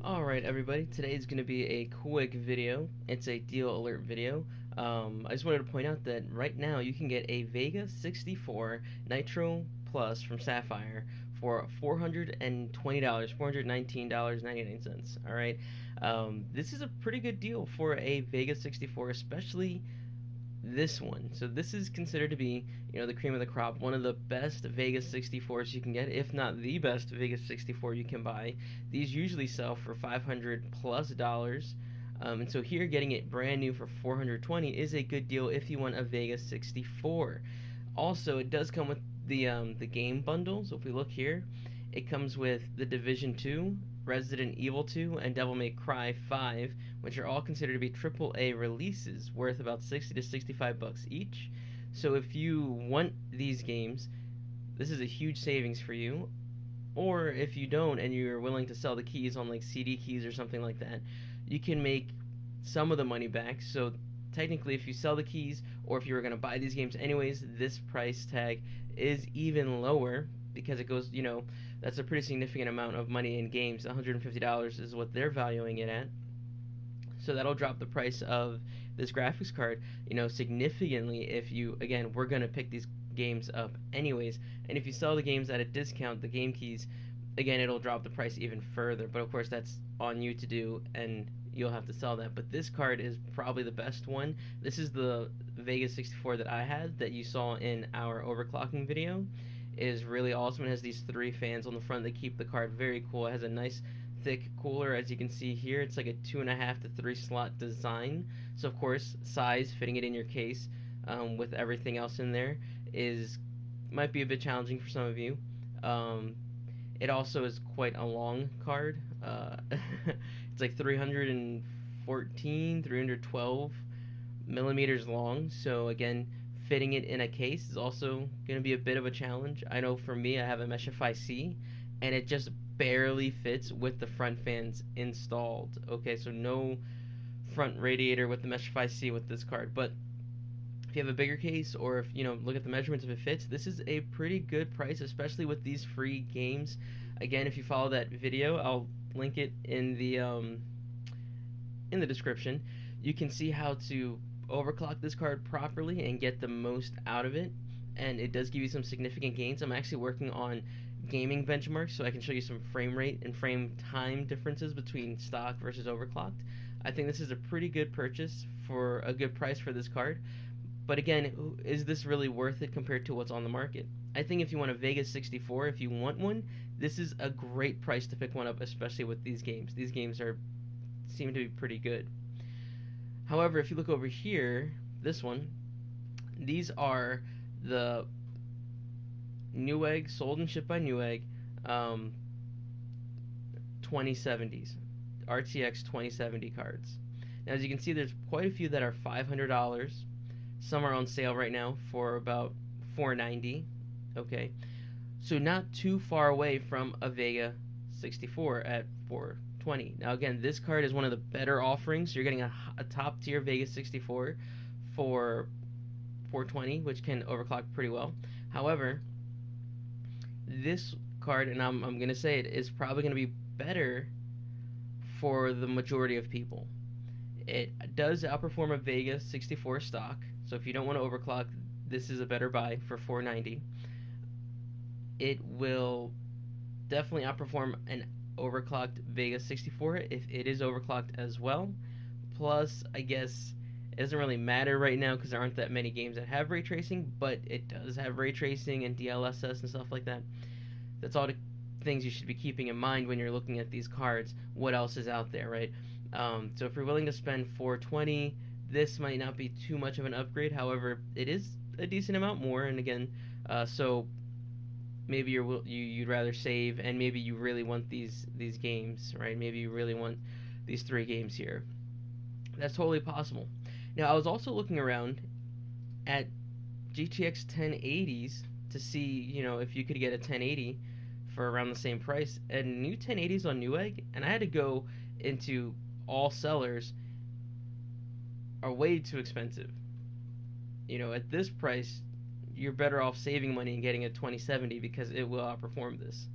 Alright everybody, today is going to be a quick video. It's a deal alert video. I just wanted to point out that right now you can get a Vega 64 Nitro Plus from Sapphire for $420, $419.99. Alright, this is a pretty good deal for a Vega 64, especially this one. So this is considered to be, the cream of the crop, one of the best Vega 64s you can get, if not the best Vega 64 you can buy. These usually sell for $500 plus. And so here getting it brand new for 420 is a good deal if you want a Vega 64. Also, it does come with the game bundle. So if we look here, it comes with The Division 2, Resident Evil 2, and Devil May Cry 5, which are all considered to be AAA releases worth about 60 to 65 bucks each. So if you want these games, this is a huge savings for you. Or if you don't and you're willing to sell the keys on like CD keys or something like that, you can make some of the money back. So technically, if you sell the keys or if you were going to buy these games anyways, this price tag is even lower because it goes, that's a pretty significant amount of money in games. $150 is what they're valuing it at. So that'll drop the price of this graphics card, significantly if you, again, we're going to pick these games up anyways. And if you sell the games at a discount, the game keys, again, it'll drop the price even further. But of course, that's on you to do, and you'll have to sell that. But this card is probably the best one. This is the Vega 64 that I had that you saw in our overclocking video. It is really awesome. It has these three fans on the front that keep the card very cool. It has a nice thick cooler, as you can see here. It's like a 2.5 to 3 slot design. So of course, size, fitting it in your case, with everything else in there, is might be a bit challenging for some of you. Um, it also is quite a long card. It's like 314, 312 millimeters long. So again, fitting it in a case is also going to be a bit of a challenge. I know for me, I have a Meshify C, and it just barely fits with the front fans installed. Okay, so no front radiator with the Meshify C with this card. But if you have a bigger case, or if look at the measurements, if it fits, this is a pretty good price, especially with these free games. Again, if you follow that video, I'll link it in the description. You can see how to overclock this card properly and get the most out of it, and it does give you some significant gains. I'm actually working on gaming benchmarks so I can show you some frame rate and frame time differences between stock versus overclocked. I think this is a pretty good purchase for a good price for this card. But again, is this really worth it compared to what's on the market? I think if you want a Vega 64, if you want one, this is a great price to pick one up, especially with these games. These games seem to be pretty good. However, if you look over here, this one, these are the Newegg, sold and shipped by Newegg, 2070s, RTX 2070 cards. Now, as you can see, there's quite a few that are $500. Some are on sale right now for about $490. Okay, so not too far away from a Vega 64 at $420. Now, again, this card is one of the better offerings. You're getting a top tier Vega 64 for $420, which can overclock pretty well. However, this card, and I'm going to say it, is probably going to be better for the majority of people. It does outperform a Vega 64 stock, so if you don't want to overclock, this is a better buy for $490. It will definitely outperform an overclocked Vega 64 if it is overclocked as well. Plus, I guess it doesn't really matter right now because there aren't that many games that have ray tracing, but it does have ray tracing and DLSS and stuff like that. That's all the things you should be keeping in mind when you're looking at these cards. What else is out there, right? So if you're willing to spend $420, this might not be too much of an upgrade. However, it is a decent amount more. And again, so maybe you'd rather save, and maybe you really want these games, right? Maybe you really want these three games here. That's totally possible. Now, I was also looking around at GTX 1080s to see, if you could get a 1080 for around the same price. And new 1080s on Newegg, and I had to go into all sellers, are way too expensive. At this price, you're better off saving money and getting a 2070 because it will outperform this.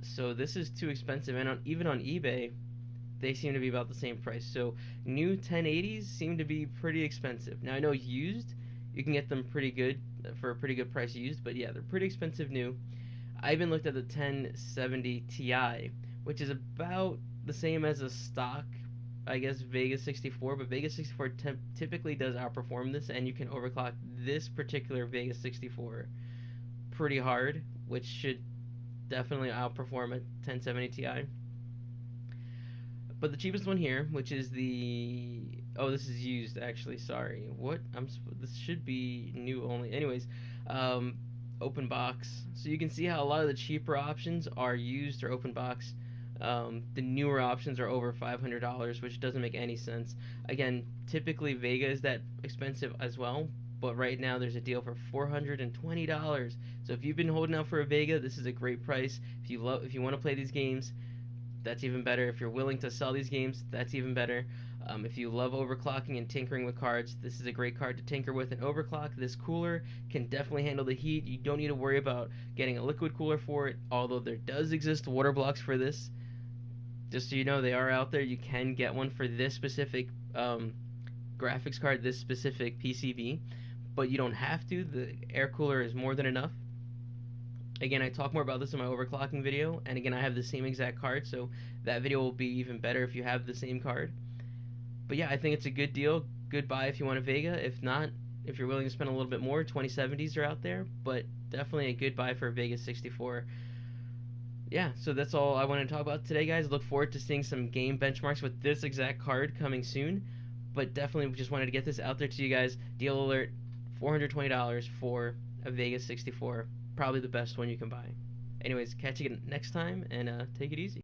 So this is too expensive, and even on eBay, they seem to be about the same price. So new 1080s seem to be pretty expensive. Now I know used, you can get them pretty good for a pretty good price used, but yeah, they're pretty expensive new. I even looked at the 1070 Ti, which is about the same as a stock, I guess, Vega 64, but Vega 64 typically does outperform this, and you can overclock this particular Vega 64 pretty hard, which should definitely outperform a 1070 Ti. But the cheapest one here, which is the this is used actually. Sorry, what this should be new only. Anyways, um, open box. So you can see how a lot of the cheaper options are used or open box. The newer options are over $500, which doesn't make any sense. Again, typically Vega is that expensive as well, but right now there's a deal for $420. So if you've been holding out for a Vega, this is a great price. If you want to play these games, that's even better. If you're willing to sell these games, that's even better. If you love overclocking and tinkering with cards, this is a great card to tinker with and overclock. This cooler can definitely handle the heat. You don't need to worry about getting a liquid cooler for it, although there does exist water blocks for this. Just so you know, they are out there. You can get one for this specific graphics card, this specific PCB, but you don't have to. The air cooler is more than enough. Again, I talk more about this in my overclocking video, and again, I have the same exact card, so that video will be even better if you have the same card. But yeah, I think it's a good deal, good buy if you want a Vega. If not, if you're willing to spend a little bit more, 2070s are out there, but definitely a good buy for a Vega 64. Yeah, so that's all I wanted to talk about today, guys. Look forward to seeing some game benchmarks with this exact card coming soon, but definitely just wanted to get this out there to you guys. Deal alert, $420 for a Vega 64. Probably the best one you can buy. Anyways, catch you again next time, and take it easy.